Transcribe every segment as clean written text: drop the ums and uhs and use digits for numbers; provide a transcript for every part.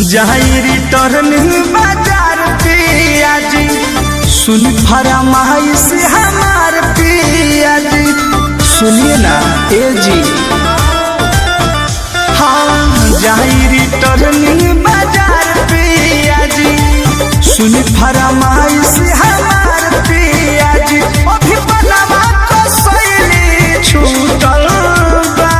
जाई रिटर्न बाजार पिया जी सुन फरमाइश हमार पिया जी सुनिए ना ए जी। हाँ जाई रिटर्न बाजार पिया जी सुन फरमाइश हमार पिया जी अभी बनवा को सैली छूटल बा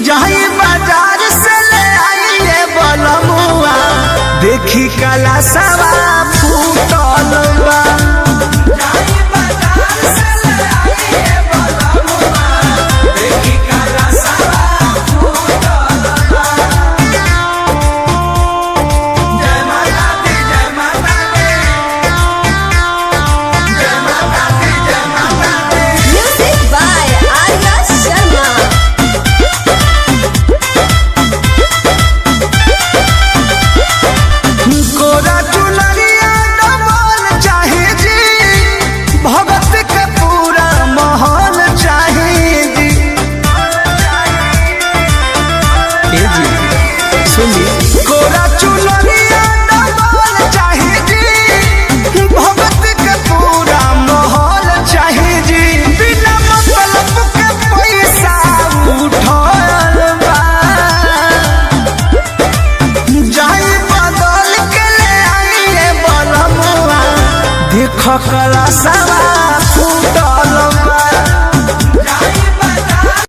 जाई बाजार से ले आइए बलमुआ देखी कला सवा फूटल बा जाई बाजार से ले आइए बलमुआ देखी कला सवा फूटल बा। जय माता दी जय माता दी जय माता दी जय माता दी। Music by Arya Sharma. गोरा चुनरिया डबल चाहे जी भगत के पूरा महल चाहे जी। ए जी सुनिए गोरा चुनरिया डबल चाहे जी भगत के पूरा महल चाहे जी बिना मतलब के पैसा उठल बा जाई बदल के ले आइए बलमुआ देख कला सवा फूटल